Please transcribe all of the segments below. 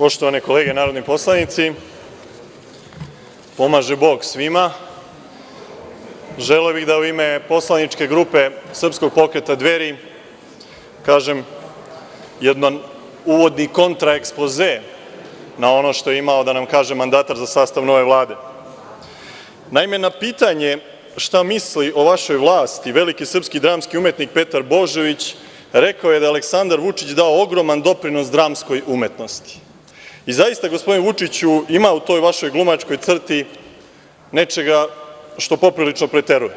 Poštovane kolege narodni poslanici, pomaže Bog svima. Želeo bih da u ime poslaničke grupe Srpskog pokreta Dveri kažem jedan uvodni kontraekspoze na ono što je imao da nam kaže mandatar za sastav nove Vlade. Naime, na pitanje šta misli o vašoj vlasti veliki srpski dramski umetnik Petar Božović rekao je da je Aleksandar Vučić dao ogroman doprinos dramskoj umetnosti. I zaista, gospodine Vučiću, ima u toj vašoj glumačkoj crti nečega što poprilično preteruje.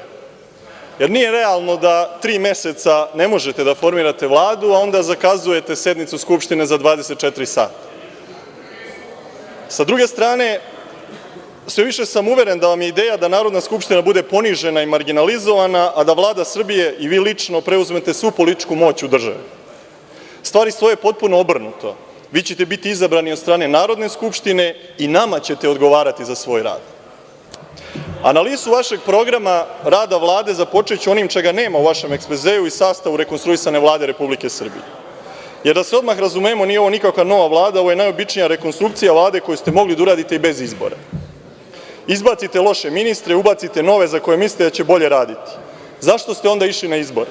Jer nije realno da 3 meseca ne možete da formirate Vladu, a onda zakazujete sednicu Skupštine za 24 sata. Sa druge strane, sve više sam uveren da vam je ideja da Narodna skupština bude ponižena i marginalizovana, a da Vlada Srbije i vi lično preuzmete svu političku moć u državi. Stvari stoje potpuno obrnuto. Vi ćete biti izabrani od strane Narodne skupštine i nama ćete odgovarati za svoj rad. Analizu vašeg programa rada Vlade započeću onim čega nema u vašem ekspozeu i sastavu rekonstruisane Vlade Republike Srbije. Jer da se odmah razumemo, nije ovo nikakva nova Vlada, ovo je najobičnija rekonstrukcija Vlade koju ste mogli da uradite i bez izbora. Izbacite loše ministre, ubacite nove za koje mislite da će bolje raditi. Zašto ste onda išli na izbor?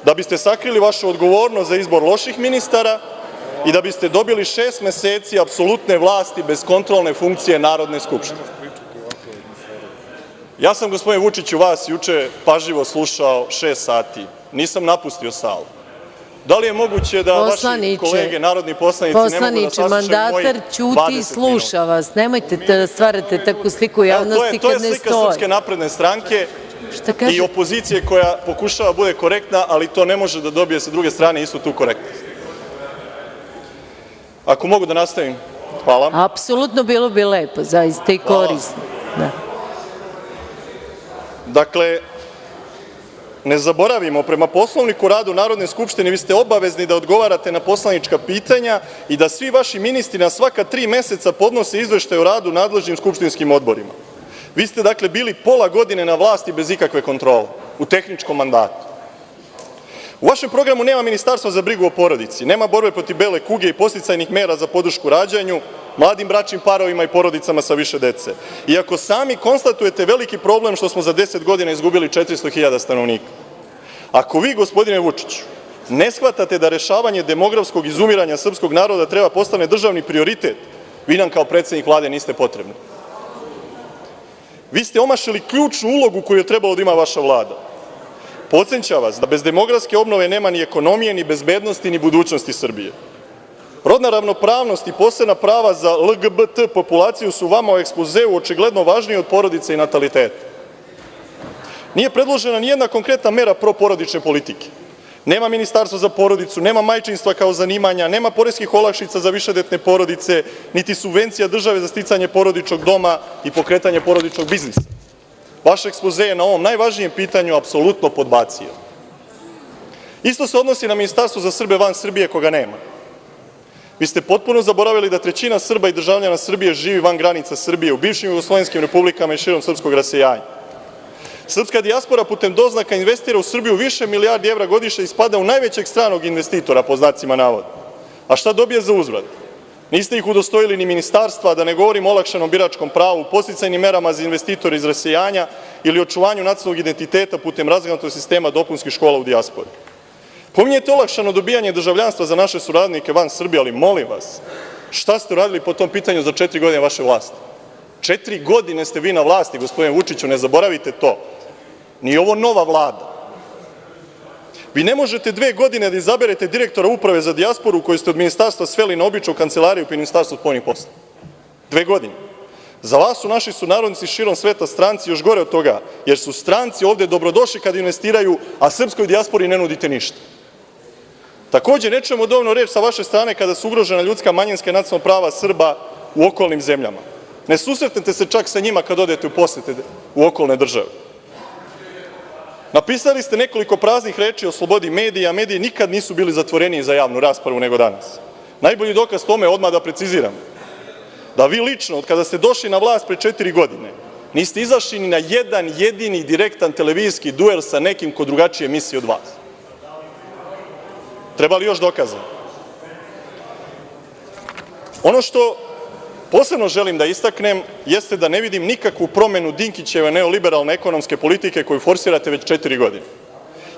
Da biste sakrili vašu odgovornost za izbor loših ministara i da biste dobili 6 meseci apsolutne vlasti bez kontrolne funkcije Narodne skupštine. Ja sam, gospodine Vučiću, vas juče pažljivo slušao 6 sati. Nisam napustio salu. Da li je moguće da vaši kolege, narodni poslanici, ne mogu da saslušaju mojih 20 minuta? Mandatar ćuti i sluša vas. Nemojte da stvarate takvu sliku javnosti kad ne stoji. To je slika Srpske napredne stranke i opozicije koja pokušava da bude korektna, ali to ne može da dobije sa druge strane istu tu korektnost. Ako mogu da nastavim, hvala. Apsolutno, bilo bi lepo, zaista i korisno. Dakle, ne zaboravimo, prema Poslovniku o radu Narodne skupštine vi ste obavezni da odgovarate na poslanička pitanja i da svi vaši ministri na svaka 3 meseca podnose izveštaj o radu nadležnim skupštinskim odborima. Vi ste, dakle, bili pola godine na vlasti bez ikakve kontrole, u tehničkom mandatu. U vašem programu nema ministarstva za brigu o porodici, nema borbe protiv bele kuge i podsticajnih mera za podršku rađanju, mladim bračnim parovima i porodicama sa više dece. Iako sami konstatujete veliki problem što smo za 10 godina izgubili 400.000 stanovnika. Ako vi, gospodine Vučiću, ne shvatate da rešavanje demografskog izumiranja srpskog naroda treba postane državni prioritet, vi nam kao predsednik Vlade niste potrebni. Vi ste omašili ključnu ulogu koju je trebalo da ima vaša Vlada. Podsećam vas da bez demografske obnove nema ni ekonomije, ni bezbednosti, ni budućnosti Srbije. Rodna ravnopravnost i posebna prava za LGBT populaciju su vama u ekspozeu očigledno važniji od porodice i nataliteta. Nije predložena nijedna konkretna mera proporodične politike. Nema ministarstva za porodicu, nema majčinstva kao zanimanja, nema poreskih olakšica za višedetne porodice, niti subvencija države za sticanje porodičnog doma i pokretanje porodičnog biznisa. Vaš ekspoze je na ovom najvažnijem pitanju apsolutno podbacio. Isto se odnosi na ministarstvo za Srbe van Srbije, koga nema. Vi ste potpuno zaboravili da 1/3 Srba i državljana Srbije živi van granica Srbije, u bivšim jugoslovenskim republikama i širom srpskog rasejanja. Srpska dijaspora putem doznaka investira u Srbiju više milijardi evra godišnje i spada u najvećeg stranog investitora, po znacima navoda. A šta dobije za uzvrat? Niste ih udostojili ni ministarstva, da ne govorim o olakšanom biračkom pravu, podsticajnim merama za investitore iz rasejanja ili očuvanju nacionalnog identiteta putem razgranatog sistema dopunskih škola u dijaspori. Pominjete olakšano dobijanje državljanstva za naše suradnike van Srbije, ali molim vas, šta ste uradili po tom pitanju za 4 godine vaše vlasti? 4 godine ste vi na vlasti, gospodine Vučiću, ne zaboravite to. Nije ovo nova Vlada. Vi ne možete 2 godine da izaberete direktora Uprave za dijasporu koju ste od ministarstva sveli na običnu kancelariju pri Ministarstvu spoljnih poslova. 2 godine. Za vas su naši sunarodnici širom sveta stranci, još gore od toga, jer su stranci ovde dobrodošli kad investiraju, a srpskoj dijaspori ne nudite ništa. Takođe, ne čujemo dovoljno reč sa vaše strane kada su ugrožena ljudska, manjinska i nacionalna prava Srba u okolnim zemljama. Ne susretnete se čak sa njima kad odete u posete u okolne države. Napisali ste nekoliko praznih reči o slobodi medija, a mediji nikad nisu bili zatvoreniji za javnu raspravu nego danas. Najbolji dokaz tome, odmah da preciziram, da vi lično, od kada ste došli na vlast pre 4 godine, niste izašli ni na jedan jedini direktan televizijski duel sa nekim ko drugačije misli od vas. Treba li još dokaza? Ono što posebno želim da istaknem jeste da ne vidim nikakvu promenu Dinkićeve neoliberalne ekonomske politike koju forsirate već 4 godine.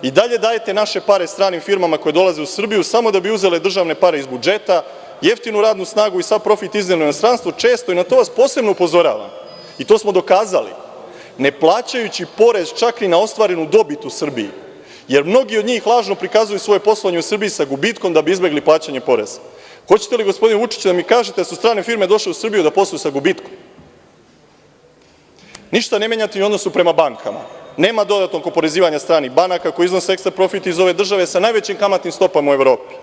I dalje dajete naše pare stranim firmama koje dolaze u Srbiju samo da bi uzele državne pare iz budžeta, jeftinu radnu snagu i sav profit izneli u inostranstvo, često, i na to vas posebno upozoravam, i to smo dokazali, ne plaćajući porez čak i na ostvarenu dobit u Srbiji, jer mnogi od njih lažno prikazuju svoje poslovanje u Srbiji sa gubitkom da bi izbegli plaćanje poreza. Hoćete li, gospodine Vučiću, da mi kažete da su strane firme došle u Srbiju da posluju sa gubitkom? Ništa ne menjate i u odnosu prema bankama. Nema dodatnog oporezivanja stranih banaka koji iznose ekstra profit iz ove države sa najvećim kamatnim stopama u Evropi.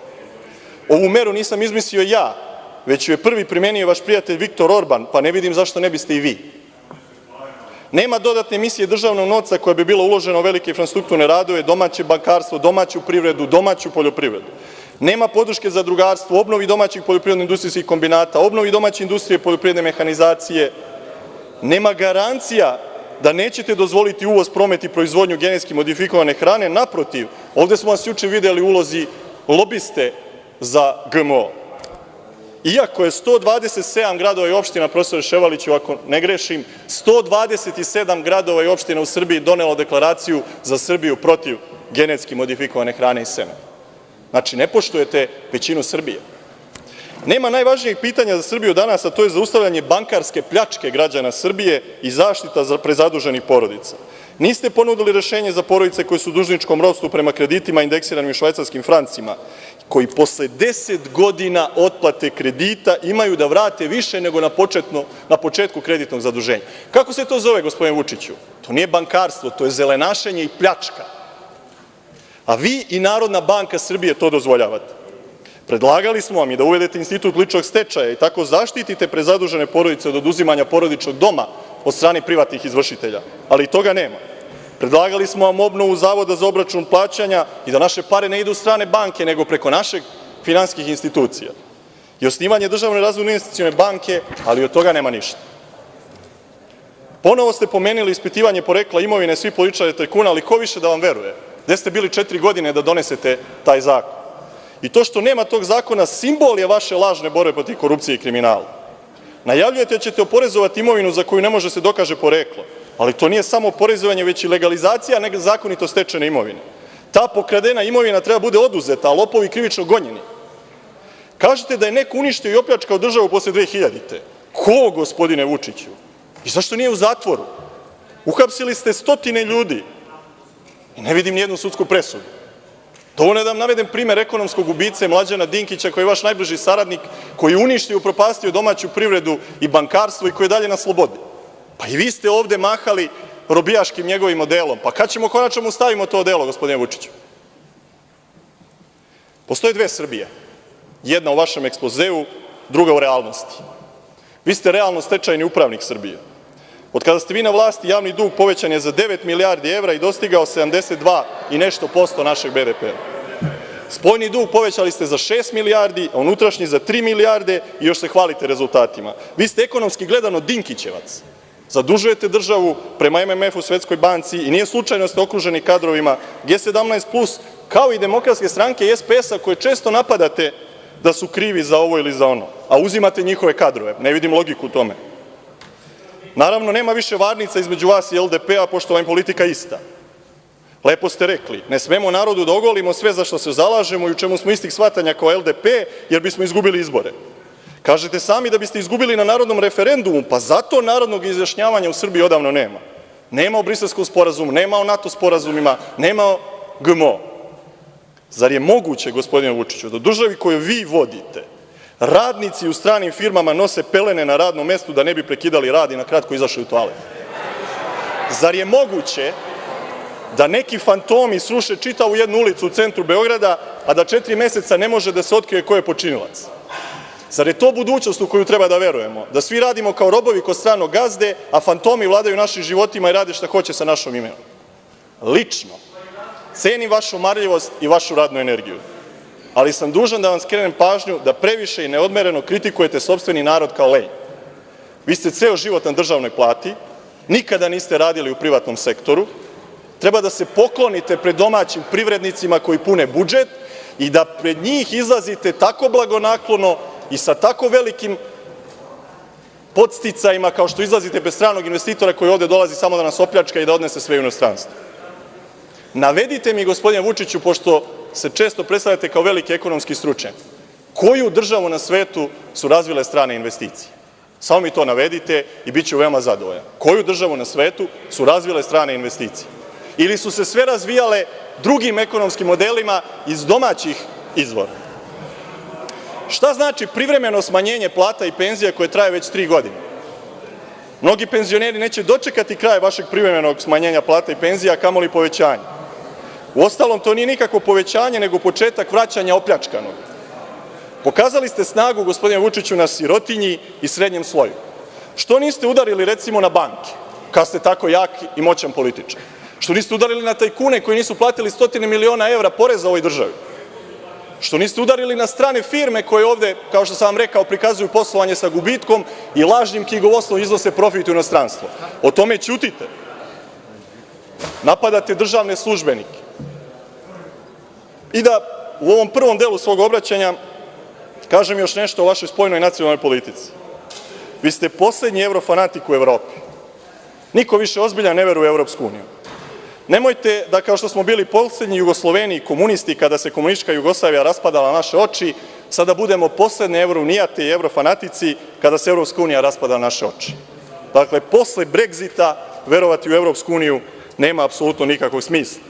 Ovu meru nisam izmislio ja, već ju je prvi primenio vaš prijatelj Viktor Orban, pa ne vidim zašto ne biste i vi. Nema dodatne emisije državnog novca koja bi bila uložena u velike infrastrukturne radove, domaće bankarstvo, domaću privredu, domaću poljoprivredu. Nema podrške zadrugarstvu, obnovi domaćih poljoprivredno-industrijskih kombinata, obnovi domaće industrije poljoprivredne mehanizacije. Nema garancija da nećete dozvoliti uvoz, promet i proizvodnju genetski modifikovane hrane. Naprotiv, ovde smo vas juče videli u ulozi lobiste za GMO. Iako je 127 gradova i opština, profesore Ševarliću, ako ne grešim, 127 gradova i opština u Srbiji donelo deklaraciju za Srbiju protiv genetski modifikovane hrane i semena. Znači, ne poštujete većinu Srbije. Nema najvažnijeg pitanja za Srbiju danas, a to je zaustavljanje bankarske pljačke građana Srbije i zaštita za prezaduženih porodica. Niste ponudili rešenje za porodice koje su u dužničkom ropstvu prema kreditima indeksiranim u švajcarskim francima, koji posle 10 godina otplate kredita imaju da vrate više nego na početku kreditnog zaduženja. Kako se to zove, gospodine Vučiću? To nije bankarstvo, to je zelenašenje i pljačka. A vi i Narodna banka Srbije to dozvoljavate. Predlagali smo vam i da uvedete institut ličnog stečaja i tako zaštitite prezadužene porodice od oduzimanja porodičnog doma od strane privatnih izvršitelja, ali i toga nema. Predlagali smo vam obnovu Zavoda za obračun plaćanja i da naše pare ne idu u strane banke, nego preko naših finansijskih institucija. I osnivanje Državne razvojne investicione banke, ali od toga nema ništa. Ponovo ste pomenuli ispitivanje porekla imovine svih političara i tajkuna, ali ko više da vam veruje? Gde ste bili 4 godine da donesete taj zakon? I to što nema tog zakona simbol je vaše lažne borbe protiv korupcije i kriminala. Najavljujete da ćete oporezovati imovinu za koju ne može se dokaže poreklo, ali to nije samo oporezovanje, već i legalizacija nezakonito stečene imovine. Ta pokradena imovina treba bude oduzeta, a lopovi krivično gonjeni. Kažete da je neko uništio i opljačkao državu posle 2000-te. Ko, gospodine Vučiću? I zašto nije u zatvoru? Uhapsili ste stotine ljudi i ne vidim nijednu sudsku presudu. Dovoljno je da vam navedem primer ekonomskog ubice Mlađana Dinkića, koji je vaš najbliži saradnik, koji je uništio i upropastio domaću privredu i bankarstvo i koji je dalje na slobodi. Pa i vi ste ovde mahali robijaškim njegovim odelom. Pa kad ćemo konačno mu stavimo to odelo, gospodine Vučiću? Postoje dve Srbije. Jedna u vašem ekspozeu, druga u realnosti. Vi ste realno stečajni upravnik Srbije. Od kada ste vi na vlasti, javni dug povećan je za 9 milijardi evra i dostigao 72 i nešto posto našeg BDP-a. Spoljni dug povećali ste za 6 milijardi, a unutrašnji za 3 milijarde i još se hvalite rezultatima. Vi ste ekonomski gledano Dinkićevac. Zadužujete državu prema MMF-u, Svetskoj banci i nije slučajno da ste okruženi kadrovima G17+, kao i Demokratske stranke i SPS-a koje često napadate da su krivi za ovo ili za ono, a uzimate njihove kadrove. Ne vidim logiku u tome. Naravno, nema više varnica između vas i LDP-a, pošto vam je politika ista. Lepo ste rekli, ne smemo narodu da ogolimo sve za što se zalažemo i u čemu smo istih shvatanja kao LDP, jer bismo izgubili izbore. Kažete sami da biste izgubili na narodnom referendumu, pa zato narodnog izjašnjavanja u Srbiji odavno nema. Nema o Briselskom sporazumu, nema o NATO sporazumima, nema o GMO. Zar je moguće, gospodine Vučiću, da u državi koju vi vodite, radnici u stranim firmama nose pelene na radnom mestu da ne bi prekidali rad i na kratko izašli u toalet? Zar je moguće da neki fantomi sruše čitavu jednu ulicu u centru Beograda, a da 4 meseca ne može da se otkrije ko je počinilac? Zar je to budućnost u koju treba da verujemo? Da svi radimo kao robovi kod stranog gazde, a fantomi vladaju našim životima i rade šta hoće sa našom imenom? Lično cenim vašu marljivost i vašu radnu energiju, ali sam dužan da vam skrenem pažnju da previše i neodmereno kritikujete sopstveni narod kao lenj. Vi ste ceo život na državnoj plati, nikada niste radili u privatnom sektoru, treba da se poklonite pred domaćim privrednicima koji pune budžet i da pred njih izlazite tako blagonaklono i sa tako velikim podsticajima kao što izlazite bez stranog investitora koji ovde dolazi samo da nas opljačka i da odnese sve u inostranstvo. Navedite mi, gospodine Vučiću, pošto se često predstavljate kao veliki ekonomski stručnjak, koju državu na svetu su razvile strane investicije? Samo mi to navedite i bit ću veoma zadovoljan. Koju državu na svetu su razvile strane investicije? Ili su se sve razvijale drugim ekonomskim modelima iz domaćih izvora? Šta znači privremeno smanjenje plata i penzija koje traje već 3 godine? Mnogi penzioneri neće dočekati kraj vašeg privremenog smanjenja plata i penzija, a kamoli povećanje. Uostalom, to nije nikakvo povećanje, nego početak vraćanja opljačkanog. Pokazali ste snagu, gospodine Vučiću, na sirotinji i srednjem sloju. Što niste udarili, recimo, na banke, kad ste tako jak i moćan političar? Što niste udarili na tajkune koji nisu platili stotine miliona evra poreza ovoj državi? Što niste udarili na strane firme koje ovde, kao što sam vam rekao, prikazuju poslovanje sa gubitkom i lažnim knjigovodstvom iznose profit u inostranstvo? O tome ćutite. Napadate državne službenike. I da u ovom prvom delu svog obraćanja kažem još nešto o vašoj spoljnoj nacionalnoj politici. Vi ste poslednji evrofanatik u Evropi. Niko više ozbiljan ne veruje u Evropsku uniju. Nemojte da, kao što smo bili poslednji Jugosloveni i komunisti kada se komunistička Jugoslavija raspadala na naše oči, sada budemo poslednje evrounijate i evrofanatici kada se Evropska unija raspada na naše oči. Dakle, posle Bregzita verovati u Evropsku uniju nema apsolutno nikakvog smisla.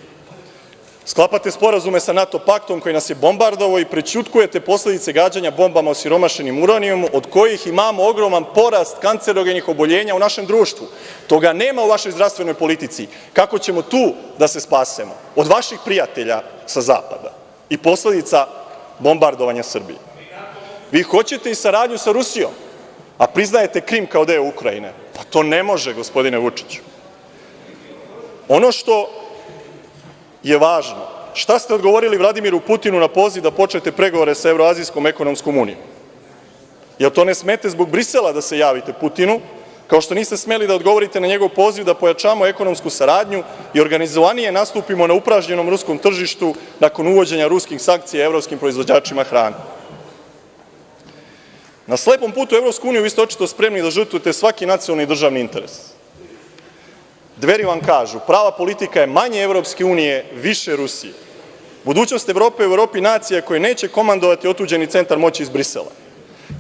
Sklapate sporazume sa NATO paktom koji nas je bombardovao i prećutkujete posledice gađanja bombama osiromašenim uranijumom, od kojih imamo ogroman porast kancerogenih oboljenja u našem društvu. Toga nema u vašoj zdravstvenoj politici. Kako ćemo tu da se spasemo? Od vaših prijatelja sa zapada i posledica bombardovanja Srbije. Vi hoćete i saradnju sa Rusijom, a priznajete Krim kao deo Ukrajine. Pa to ne može, gospodine Vučiću. Ono što je važno, šta ste odgovorili Vladimiru Putinu na poziv da počnete pregovore sa Evroazijskom ekonomskom unijom? Jel to ne smete zbog Brisela da se javite Putinu, kao što niste smeli da odgovorite na njegov poziv da pojačamo ekonomsku saradnju i organizovanije nastupimo na upražnjenom ruskom tržištu nakon uvođenja ruskih sankcija evropskim proizvođačima hrane? Na slepom putu u Evropsku uniju vi ste očito spremni da žrtvujete svaki nacionalni i državni interes. Dveri vam kažu, prava politika je manje Evropske unije, više Rusije. Budućnost Evrope u Evropi nacija koje neće komandovati otuđeni centar moći iz Brisela.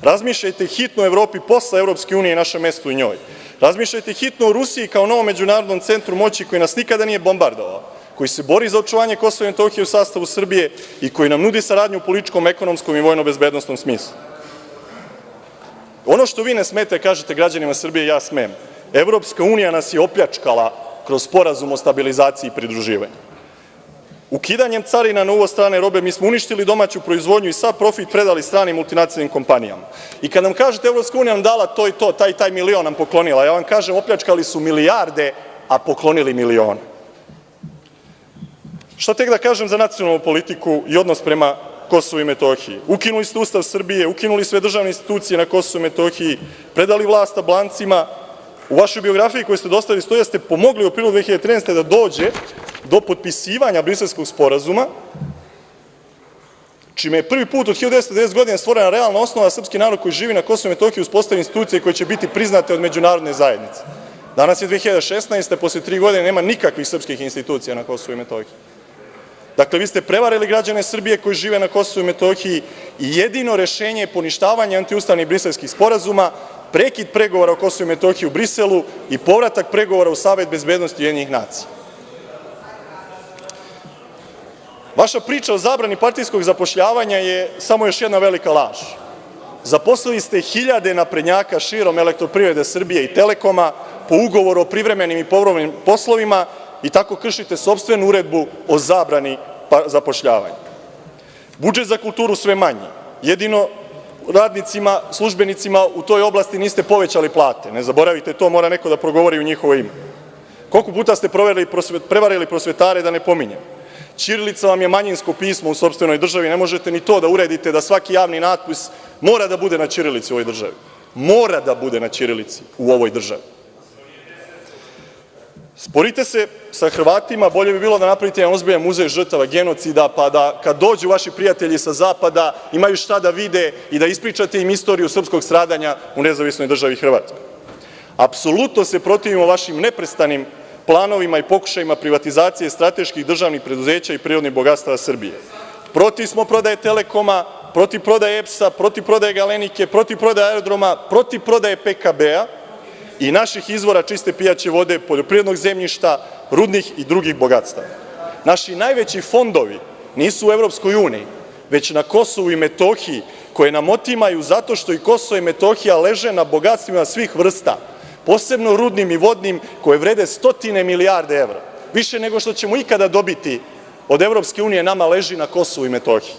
Razmišljajte hitno o Evropi posle Evropske unije i naše mesto u njoj. Razmišljajte hitno o Rusiji kao novom međunarodnom centru moći koji nas nikada nije bombardovao, koji se bori za očuvanje Kosova i Metohije u sastavu Srbije i koji nam nudi saradnju u političkom, ekonomskom i vojno-bezbednosnom smislu. Ono što vi ne smete, kažete građanima Srbije, ja smem. Evropska unija nas je opljačkala kroz sporazum o stabilizaciji i pridruživanju. Ukidanjem carina na uvoz strane robe mi smo uništili domaću proizvodnju i sav profit predali stranim multinacionalnim kompanijama. I kad nam kažete Evropska unija nam dala to i to, taj milion nam poklonila, ja vam kažem opljačkali su milijarde, a poklonili milione. Šta tek da kažem za nacionalnu politiku i odnos prema Kosovu i Metohiji? Ukinuli ste Ustav Srbije, ukinuli sve državne institucije na Kosovu i Metohiji, predali vlast Albancima. U vašoj biografiji koju ste dostavili stoji da ste pomogli u aprilu 2013. da dođe do potpisivanja Briselskog sporazuma, čime je prvi put od 1990 godine stvorena realna osnova da srpski narod koji živi na Kosovu i Metohiji uspostavi institucije koje će biti priznate od međunarodne zajednice. Danas je 2016. posle 3 godine nema nikakvih srpskih institucija na Kosovu i Metohiji. Dakle, vi ste prevarili građane Srbije koji žive na Kosovu i Metohiji i jedino rešenje je poništavanje antiustavnih briselskih sporazuma, prekid pregovora o Kosovu i Metohiji u Briselu i povratak pregovora u Savet bezbednosti Ujedinjenih nacija. Vaša priča o zabrani partijskog zapošljavanja je samo još jedna velika laž. Zaposlili ste hiljade naprednjaka širom Elektroprivrede Srbije i Telekoma po ugovoru o privremenim i povremenim poslovima i tako kršite sopstvenu uredbu o zabrani zapošljavanja. Budžet za kulturu sve manji. Jedino radnicima, službenicima u toj oblasti niste povećali plate. Ne zaboravite to, mora neko da progovori u njihovo ime. Koliko puta ste prevarili prosvetare, da ne pominjem. Ćirilica vam je manjinsko pismo u sopstvenoj državi, ne možete ni to da uredite da svaki javni natpis mora da bude na ćirilici u ovoj državi. Mora da bude na ćirilici u ovoj državi. Sporite se sa Hrvatima, bolje bi bilo da napravite jedan ozbiljan muzej žrtava genocida, pa da kad dođu vaši prijatelji sa zapada imaju šta da vide i da ispričate im istoriju srpskog stradanja u nezavisnoj državi Hrvatskoj. Apsolutno se protivimo vašim neprestanim planovima i pokušajima privatizacije strateških državnih preduzeća i prirodnih bogatstava Srbije. Protiv smo prodaje Telekoma, protiv prodaje EPS-a, protiv prodaje Galenike, protiv prodaje aerodroma, protiv prodaje PKB-a i naših izvora čiste pijaće vode, poljoprivrednog zemljišta, rudnih i drugih bogatstava. Naši najveći fondovi nisu u Evropskoj uniji, već na Kosovu i Metohiji, koje nam otimaju zato što i Kosovo i Metohija leže na bogatstvima svih vrsta, posebno rudnim i vodnim, koje vrede stotine milijarde evra. Više nego što ćemo ikada dobiti od Evropske unije nama leži na Kosovu i Metohiji.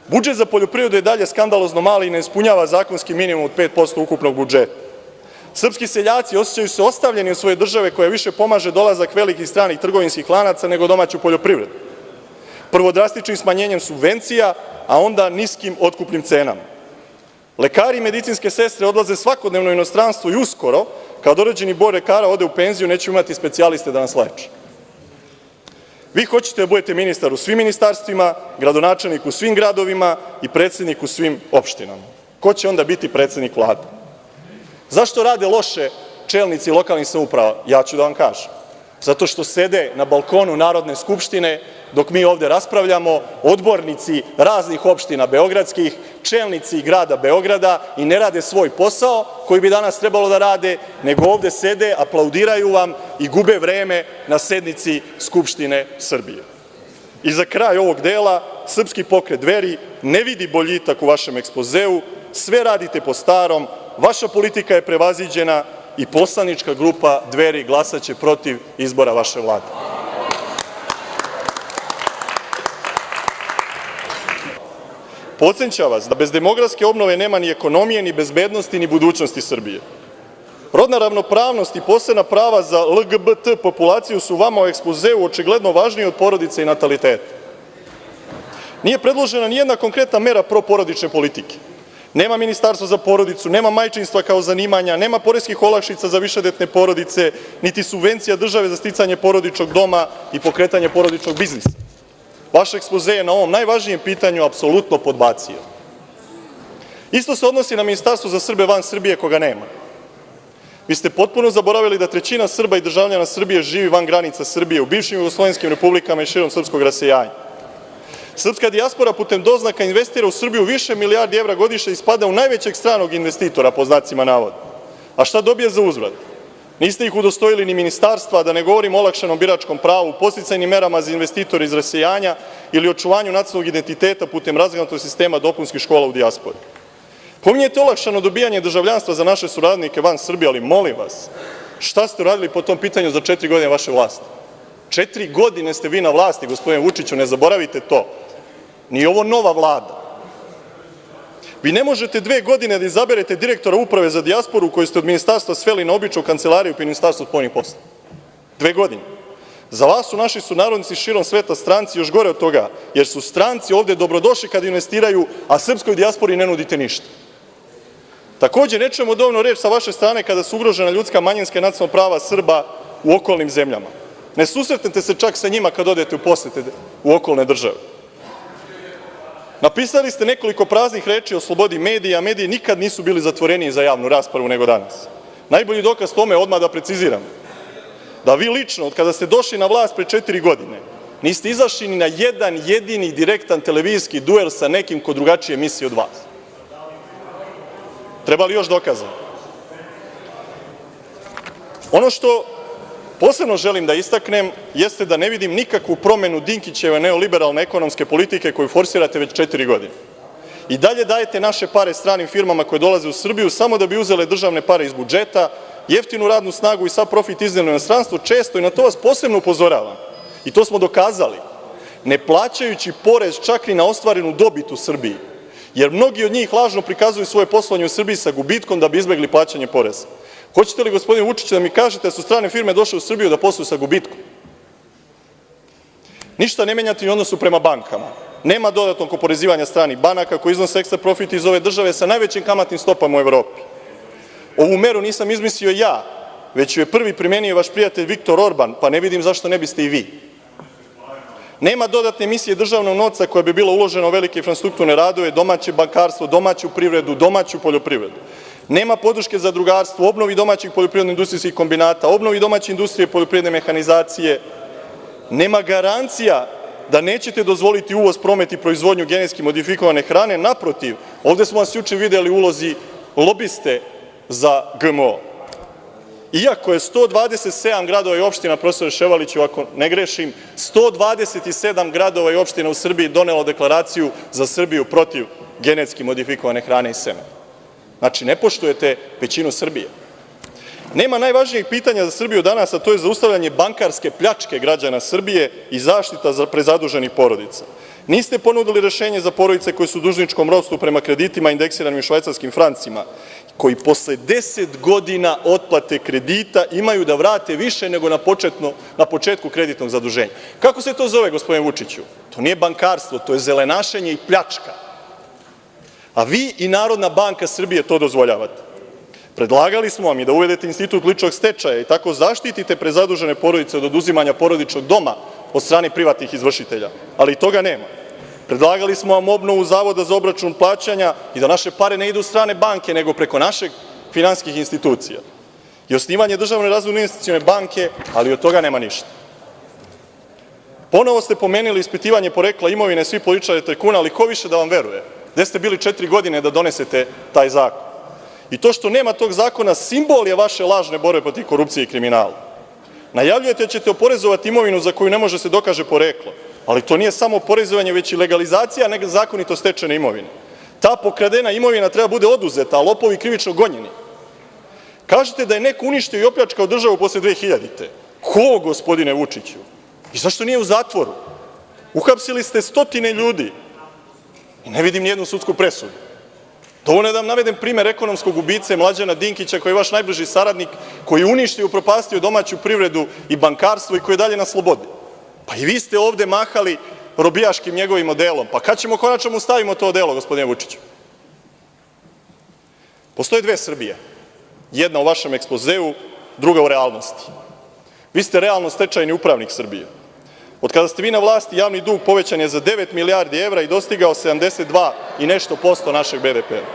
Budžet za poljoprivredu je dalje skandalozno mali i ne ispunjava zakonski minimum od 5% ukupnog budžeta. Srpski seljaci osećaju se ostavljeni od svoje države koja više pomaže dolazak velikih stranih trgovinskih lanaca nego domaću poljoprivredu. Prvo drastičnim smanjenjem subvencija, a onda niskim otkupnim cenama. Lekari i medicinske sestre odlaze svakodnevno u inostranstvo i uskoro, kad određeni broj lekara ode u penziju, nećemo imati specijaliste da nas leče. Vi hoćete da budete ministar u svim ministarstvima, gradonačelnik u svim gradovima i predsednik u svim opštinama. Ko će onda biti predsednik Vlade? Zašto rade loše čelnici lokalnih samouprava? Ja ću da vam kažem. Zato što sede na balkonu Narodne skupštine dok mi ovde raspravljamo, odbornici raznih opština beogradskih, čelnici grada Beograda i ne rade svoj posao koji bi danas trebalo da rade, nego ovde sede, aplaudiraju vam i gube vreme na sednici Skupštine Srbije. I za kraj ovog dela, Srpski pokret Dveri ne vidi boljitak u vašem ekspozeu, sve radite po starom, vaša politika je prevaziđena i poslanička grupa Dveri glasaće protiv izbora vaše vlade. Podsećam vas da bez demografske obnove nema ni ekonomije, ni bezbednosti, ni budućnosti Srbije. Rodna ravnopravnost i posebna prava za LGBT populaciju su vama u ekspozeu očigledno važniji od porodice i nataliteta. Nije predložena nijedna konkretna mera proporodične politike. Nema ministarstva za porodicu, nema majčinstva kao zanimanja, nema poreskih olakšica za višedetne porodice, niti subvencija države za sticanje porodičnog doma i pokretanje porodičnog biznisa. Vaš ekspoze je na ovom najvažnijem pitanju apsolutno podbacio. Isto se odnosi na Ministarstvo za Srbe van Srbije, koga nema. Vi ste potpuno zaboravili da trećina Srba i državljana Srbije živi van granica Srbije, u bivšim jugoslovenskim republikama i širom srpskog rasejanja. Srpska dijaspora putem doznaka investira u Srbiju više milijardi evra godišnje i spada u najvećeg stranog investitora, po znacima navoda. A šta dobije za uzvrat? Niste ih udostojili ni ministarstva, da ne govorim o olakšanom biračkom pravu, podsticajnim merama za investitore iz rasejanja ili očuvanju nacionalnog identiteta putem razgranatog sistema dopunskih škola u dijaspori. Pominjete olakšano dobijanje državljanstva za naše suradnike van Srbije, ali molim vas, šta ste uradili po tom pitanju za 4 godine vaše vlasti? 4 godine ste vi na vlasti, gospodine Vučiću, ne zaboravite to. Nije ovo nova vlada. Vi ne možete 2 godine da izaberete direktora Uprave za dijasporu koju ste od ministarstva sveli na običnu kancelariju pri Ministarstvu spoljnih poslova. 2 godine. Za vas su naši sunarodnici širom sveta stranci, još gore od toga, jer su stranci ovde dobrodošli kad investiraju, a srpskoj dijaspori ne nudite ništa. Takođe, ne čujemo dovoljno reč sa vaše strane kada su ugrožena ljudska, manjinska i nacionalna prava Srba u okolnim zemljama. Ne susretnete se čak sa njima kad odete u posete u okolne države. Napisali ste nekoliko praznih reči o slobodi medija, a mediji nikad nisu bili zatvoreniji za javnu raspravu nego danas. Najbolji dokaz tome, odmah da preciziram, da vi lično, od kada ste došli na vlast pre 4 godine, niste izašli ni na jedan jedini direktan televizijski duel sa nekim ko drugačije misli od vas. Treba li još dokaza? Ono što posebno želim da istaknem jeste da ne vidim nikakvu promenu Dinkićeve neoliberalne ekonomske politike koju forsirate već 4 godine. I dalje dajete naše pare stranim firmama koje dolaze u Srbiju samo da bi uzele državne pare iz budžeta, jeftinu radnu snagu i sav profit izneli u inostranstvo, često, i na to vas posebno upozoravam, i to smo dokazali, ne plaćajući porez čak ni na ostvarenu dobit u Srbiji, jer mnogi od njih lažno prikazuju svoje poslovanje u Srbiji sa gubitkom da bi izbegli plaćanje poreza. Hoćete li, gospodine Vučiću, da mi kažete da su strane firme došle u Srbiju da posluju sa gubitkom? Ništa ne menjate i u odnosu prema bankama. Nema dodatnog oporezivanja stranih banaka koji iznose ekstra profit iz ove države sa najvećim kamatnim stopama u Evropi. Ovu meru nisam izmislio ja, već ju je prvi primenio vaš prijatelj Viktor Orban, pa ne vidim zašto ne biste i vi. Nema dodatne emisije državnog novca koja bi bila uložena u velike infrastrukturne radove, domaće bankarstvo, domaću privredu, domaću poljoprivredu. Nema podrške zadrugarstvu, obnovi domaćih poljoprivredno-industrijskih kombinata, obnovi domaće industrije poljoprivredne mehanizacije. Nema garancija da nećete dozvoliti uvoz, promet i proizvodnju genetski modifikovane hrane. Naprotiv, ovde smo vas juče videli u ulozi lobiste za GMO. Iako je 127 gradova i opština, profesore Ševarliću, ako ne grešim, 127 gradova i opština u Srbiji donelo deklaraciju za Srbiju protiv genetski modifikovane hrane i semena. Znači, ne poštujete većinu Srbije. Nema najvažnijeg pitanja za Srbiju danas, a to je zaustavljanje bankarske pljačke građana Srbije i zaštita za prezaduženih porodica. Niste ponudili rešenje za porodice koje su u dužničkom ropstvu prema kreditima indeksiranim švajcarskim francima, koji posle 10 godina otplate kredita imaju da vrate više nego na početku kreditnog zaduženja. Kako se to zove, gospodine Vučiću? To nije bankarstvo, to je zelenašenje i pljačka. A vi i Narodna banka Srbije to dozvoljavate. Predlagali smo vam i da uvedete institut ličnog stečaja i tako zaštitite prezadužene porodice od oduzimanja porodičnog doma od strane privatnih izvršitelja, ali i toga nema. Predlagali smo vam obnovu Zavoda za obračun plaćanja i da naše pare ne idu u strane banke, nego preko naših finansijskih institucija. I osnivanje Državne razvojne investicione banke, ali od toga nema ništa. Ponovo ste pomenuli ispitivanje porekla imovine svih političara i tajkuna, ali ko više da vam veruje? Gde ste bili 4 godine da donesete taj zakon? I to što nema tog zakona simbol je vaše lažne borbe protiv korupcije i kriminala. Najavljujete da ćete oporezovati imovinu za koju ne može se dokaže poreklo, ali to nije samo oporezovanje, već i legalizacija nezakonito stečene imovine. Ta pokradena imovina treba bude oduzeta, a lopovi krivično gonjeni. Kažete da je neko uništio i opljačkao državu posle 2000-te. Ko, gospodine Vučiću? I zašto nije u zatvoru? Uhapsili ste stotine ljudi i ne vidim nijednu sudsku presudu. Dovoljno je da vam navedem primer ekonomskog ubice Mlađana Dinkića, koji je vaš najbliži saradnik, koji je uništio i upropastio domaću privredu i bankarstvo i koji je dalje na slobodi. Pa i vi ste ovde mahali robijaškim njegovim odelom. Pa kad ćemo konačno mu stavimo to odelo, gospodine Vučiću? Postoje dve Srbije. Jedna u vašem ekspozeu, druga u realnosti. Vi ste realno stečajni upravnik Srbije. Od kada ste vi na vlasti, javni dug povećan je za 9 milijardi evra i dostigao 72 i nešto posto našeg BDP-a.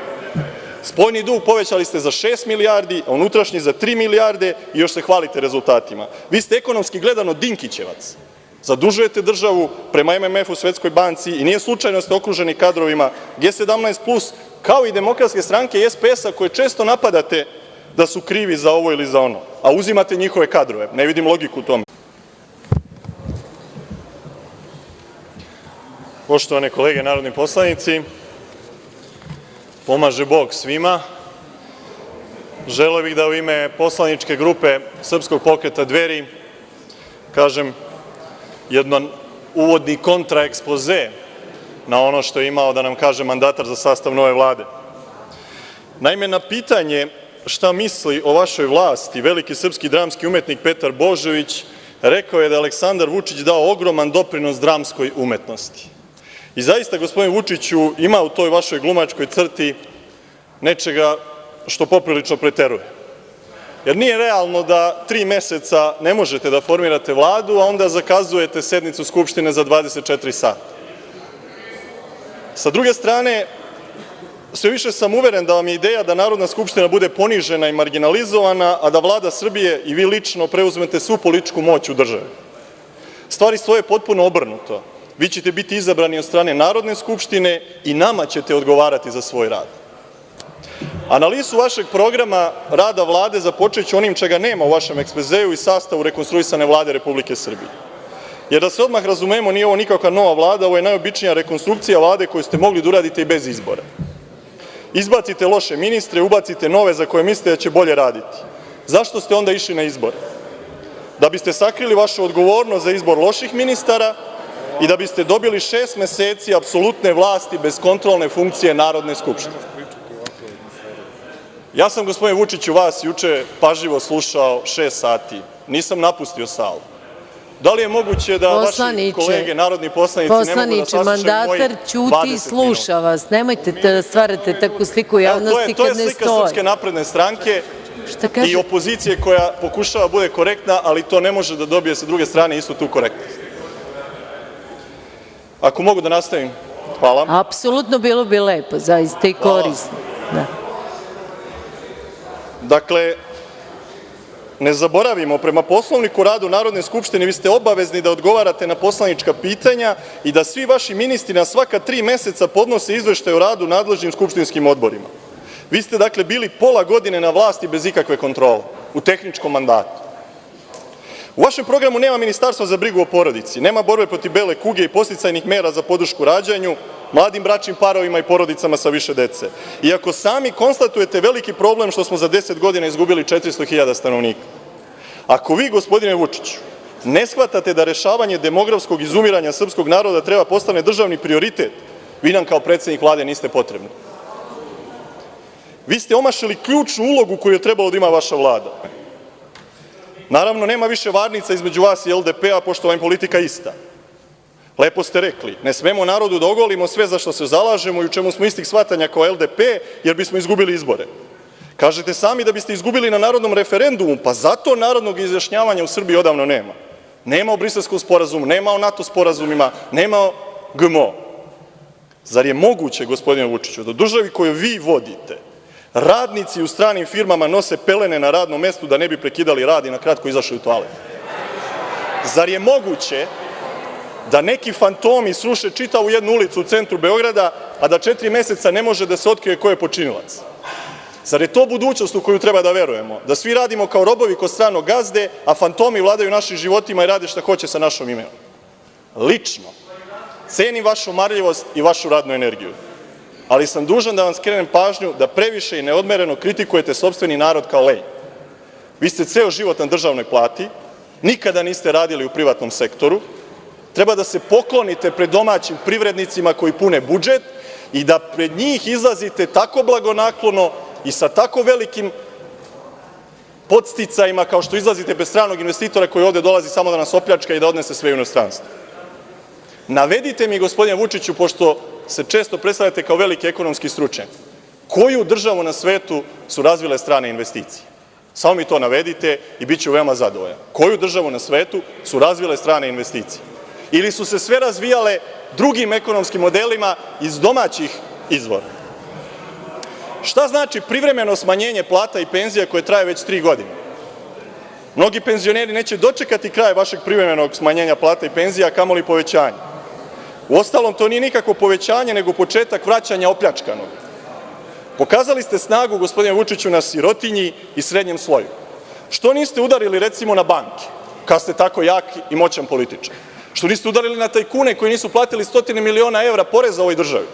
Spoljni dug povećali ste za 6 milijardi, a unutrašnji za 3 milijarde i još se hvalite rezultatima. Vi ste ekonomski gledano Dinkićevac. Zadužujete državu prema MMF-u, Svetskoj banci i nije slučajno da ste okruženi kadrovima G17+, kao i Demokratske stranke i SPS-a koje često napadate da su krivi za ovo ili za ono, a uzimate njihove kadrove. Ne vidim logiku u tome. Poštovane kolege narodni poslanici, pomaže Bog svima. Želeo bih da u ime poslaničke grupe Srpskog pokreta Dveri kažem jedan uvodni kontraekspoze na ono što je imao da nam kaže mandatar za sastav nove Vlade. Naime, na pitanje šta misli o vašoj vlasti veliki srpski dramski umetnik Petar Božović rekao je da je Aleksandar Vučić dao ogroman doprinos dramskoj umetnosti. I zaista, gospodine Vučiću, ima u toj vašoj glumačkoj crti nečega što poprilično preteruje. Jer nije realno da 3 meseca ne možete da formirate Vladu, a onda zakazujete sednicu Skupštine za 24 sata. Sa druge strane, sve više sam uveren da vam je ideja da Narodna skupština bude ponižena i marginalizovana, a da Vlada Srbije i vi lično preuzmete svu političku moć u državi. Stvari stoje potpuno obrnuto. Vi ćete biti izabrani od strane Narodne skupštine i nama ćete odgovarati za svoj rad. Analizu vašeg programa rada Vlade započeću onim čega nema u vašem ekspozeu i sastavu rekonstruisane Vlade Republike Srbije. Jer da se odmah razumemo, nije ovo nikakva nova Vlada, ovo je najobičnija rekonstrukcija Vlade koju ste mogli da uradite i bez izbora. Izbacite loše ministre, ubacite nove za koje mislite da će bolje raditi. Zašto ste onda išli na izbore? Da biste sakrili vašu odgovornost za izbor loših ministara i da biste dobili 6 meseci apsolutne vlasti bez kontrolne funkcije Narodne skupštine. Ja sam, gospodine Vučiću, vas juče pažljivo slušao 6 sati. Nisam napustio salu. Da li je moguće da vaši kolege, narodni poslanici, ne mogu da saslušaju mojih 20 minuta? Mandatar ćuti i sluša vas. Nemojte da stvarate takvu sliku javnosti kad ne stoji. To je slika Srpske napredne stranke. Šta i kaže? opozicije koja pokušava da bude korektna, ali to ne može da dobije sa druge strane istu tu korektnost. Ako mogu da nastavim, hvala. Apsolutno bilo bi lepo, zaista i korisno. Da. Dakle, ne zaboravimo, prema Poslovniku o radu Narodne skupštine vi ste obavezni da odgovarate na poslanička pitanja i da svi vaši ministri na svaka 3 meseca podnose izveštaj o radu nadležnim skupštinskim odborima. Vi ste, dakle, bili pola godine na vlasti bez ikakve kontrole, u tehničkom mandatu. U vašem programu nema ministarstva za brigu o porodici, nema borbe protiv bele kuge i podsticajnih mera za podršku rađanju, mladim bračnim parovima i porodicama sa više dece. Iako sami konstatujete veliki problem što smo za 10 godina izgubili 400.000 stanovnika. Ako vi, gospodine Vučiću, ne shvatate da rešavanje demografskog izumiranja srpskog naroda treba postane državni prioritet, vi nam kao predsednik Vlade niste potrebni. Vi ste omašili ključnu ulogu koju je trebalo da ima vaša Vlada. Naravno, nema više varnica između vas i LDP-a, pošto vam je politika ista. Lepo ste rekli, ne smemo narodu da ogolimo sve za što se zalažemo i u čemu smo istih shvatanja kao LDP, jer bismo izgubili izbore. Kažete sami da biste izgubili na narodnom referendumu, pa zato narodnog izjašnjavanja u Srbiji odavno nema. Nema o Briselskom sporazumu, nema o NATO sporazumima, nema o GMO. Zar je moguće, gospodine Vučiću, da u državi koju vi vodite radnici u stranim firmama nose pelene na radnom mestu da ne bi prekidali rad i na kratko izašli u toalet? Zar je moguće da neki fantomi sruše čitavu jednu ulicu u centru Beograda, a da 4 meseca ne može da se otkrije ko je počinilac? Zar je to budućnost u koju treba da verujemo? Da svi radimo kao robovi kod stranog gazde, a fantomi vladaju našim životima i rade šta hoće sa našom imenom? Lično cenim vašu marljivost i vašu radnu energiju, ali sam dužan da vam skrenem pažnju da previše i neodmereno kritikujete sopstveni narod kao lenj. Vi ste ceo život na državnoj plati, nikada niste radili u privatnom sektoru, treba da se poklonite pred domaćim privrednicima koji pune budžet i da pred njih izlazite tako blagonaklono i sa tako velikim podsticajima kao što izlazite pred stranog investitora koji ovde dolazi samo da nas opljačka i da odnese sve u inostranstvo. Navedite mi, gospodine Vučiću, pošto se često predstavljate kao veliki ekonomski stručnjak, koju državu na svetu su razvile strane investicije? Samo mi to navedite i bit ću veoma zadovoljan. Koju državu na svetu su razvile strane investicije? Ili su se sve razvijale drugim ekonomskim modelima iz domaćih izvora? Šta znači privremeno smanjenje plata i penzija koje traje već 3 godine? Mnogi penzioneri neće dočekati kraj vašeg privremenog smanjenja plata i penzija, a kamoli povećanje. Uostalom, to nije nikakvo povećanje, nego početak vraćanja opljačkanog. Pokazali ste snagu, gospodine Vučiću, na sirotinji i srednjem sloju. Što niste udarili, recimo, na banke, kad ste tako jak i moćan političar? Što niste udarili na tajkune koji nisu platili 100 miliona evra poreza ovoj državi?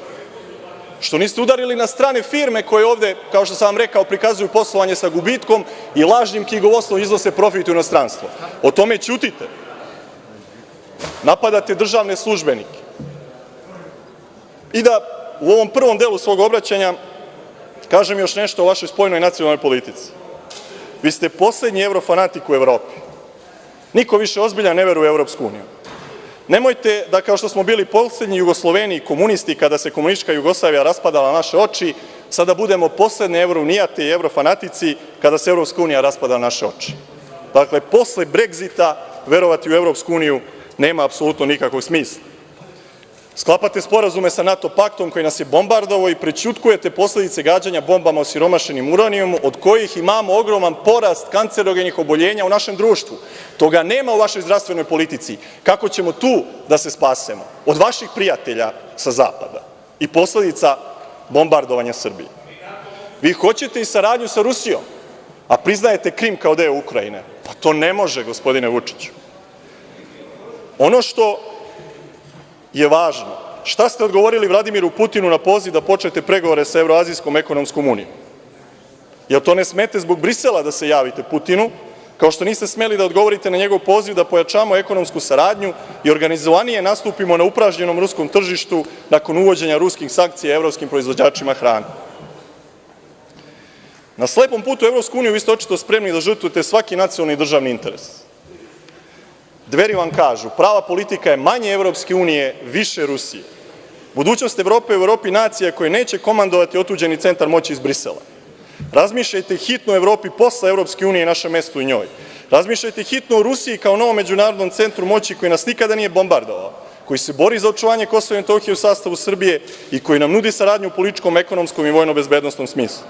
Što niste udarili na strane firme koje ovde, kao što sam vam rekao, prikazuju poslovanje sa gubitkom i lažnim knjigovodstvom iznose profit u inostranstvo? O tome ćutite. Napadate državne službenike. I da u ovom prvom delu svog obraćanja kažem još nešto o vašoj spoljnoj nacionalnoj politici. Vi ste poslednji evrofanatik u Evropi. Niko više ozbiljan ne veruje u Evropsku uniju. Nemojte da, kao što smo bili poslednji Jugosloveni i komunisti kada se komunistička Jugoslavija raspadala na naše oči, sada budemo poslednje evrounijate i evrofanatici kada se Evropska unija raspada na naše oči. Dakle, posle Bregzita verovati u Evropsku uniju nema apsolutno nikakvog smisla. Sklapate sporazume sa NATO paktom koji nas je bombardovao i prećutkujete posledice gađanja bombama osiromašenim uranijumom, od kojih imamo ogroman porast kancerogenih oboljenja u našem društvu. Toga nema u vašoj zdravstvenoj politici. Kako ćemo tu da se spasemo? Od vaših prijatelja sa zapada i posledica bombardovanja Srbije. Vi hoćete i saradnju sa Rusijom, a priznajete Krim kao deo Ukrajine. Pa to ne može, gospodine Vučiću. Ono što je važno, šta ste odgovorili Vladimiru Putinu na poziv da počnete pregovore sa Evroazijskom ekonomskom unijom? Jel to ne smete zbog Brisela da se javite Putinu, kao što niste smeli da odgovorite na njegov poziv da pojačamo ekonomsku saradnju i organizovanije nastupimo na upražnjenom ruskom tržištu nakon uvođenja ruskih sankcija evropskim proizvođačima hrane? Na slepom putu u Evropsku uniju vi ste očito spremni da žrtvujete svaki nacionalni i državni interes. Dveri vam kažu, prava politika je manje Evropske unije, više Rusije. Budućnost Evrope u Evropi nacija koje neće komandovati otuđeni centar moći iz Brisela. Razmišljajte hitno o Evropi posle Evropske unije i našem mestu u njoj. Razmišljajte hitno o Rusiji kao novom međunarodnom centru moći koji nas nikada nije bombardovao, koji se bori za očuvanje Kosova i Metohije u sastavu Srbije i koji nam nudi saradnju u političkom, ekonomskom i vojno-bezbednosnom smislu.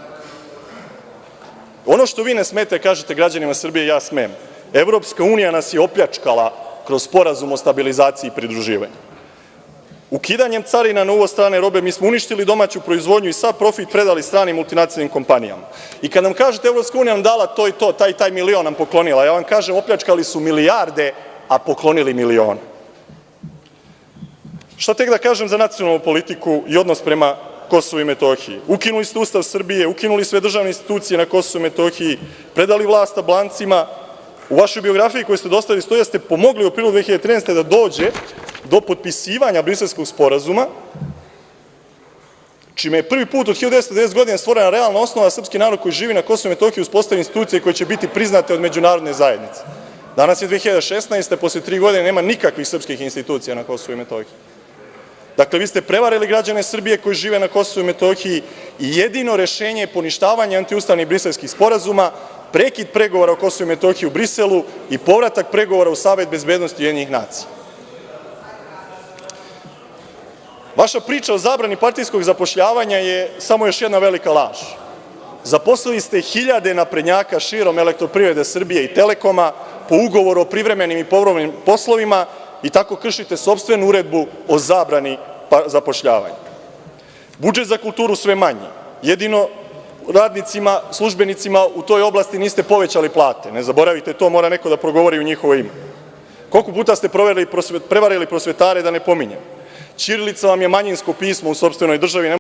Ono što vi ne smete, kažete građanima Srbije, ja smem. Evropska unija nas je opljačkala kroz sporazum o stabilizaciji i pridruživanju. Ukidanjem carina na uvoz strane robe mi smo uništili domaću proizvodnju i sav profit predali stranim multinacionalnim kompanijama. I kad nam kažete Evropska unija nam dala to i to, taj milion nam poklonila, ja vam kažem opljačkali su milijarde, a poklonili milione. Šta tek da kažem za nacionalnu politiku i odnos prema Kosovu i Metohiji? Ukinuli ste Ustav Srbije, ukinuli sve državne institucije na Kosovu i Metohiji, predali vlast Albancima. U vašoj biografiji koju ste dostavili stoji da ste pomogli u aprilu 2013. da dođe do potpisivanja Briselskog sporazuma, čime je prvi put od 1990 godine stvorena realna osnova da srpski narod koji živi na Kosovu i Metohiji uspostavi institucije koje će biti priznate od međunarodne zajednice. Danas je 2016. posle 3 godine nema nikakvih srpskih institucija na Kosovu i Metohiji. Dakle, vi ste prevarili građane Srbije koji žive na Kosovu i Metohiji i jedino rešenje je poništavanje antiustavnih briselskih sporazuma, prekid pregovora o Kosovu i Metohiji u Briselu i povratak pregovora u Savet bezbednosti Ujedinjenih nacija. Vaša priča o zabrani partijskog zapošljavanja je samo još jedna velika laž. Zaposlili ste hiljade naprednjaka širom Elektroprivrede Srbije i Telekoma po ugovoru o privremenim i povremenim poslovima i tako kršite sopstvenu uredbu o zabrani zapošljavanja. Budžet za kulturu sve manji. Jedino radnicima, službenicima u toj oblasti niste povećali plate. Ne zaboravite to, mora neko da progovori u njihovo ime. Koliko puta ste prevarili prosvetare da ne pominjem? Ćirilica vam je manjinsko pismo u sopstvenoj državi.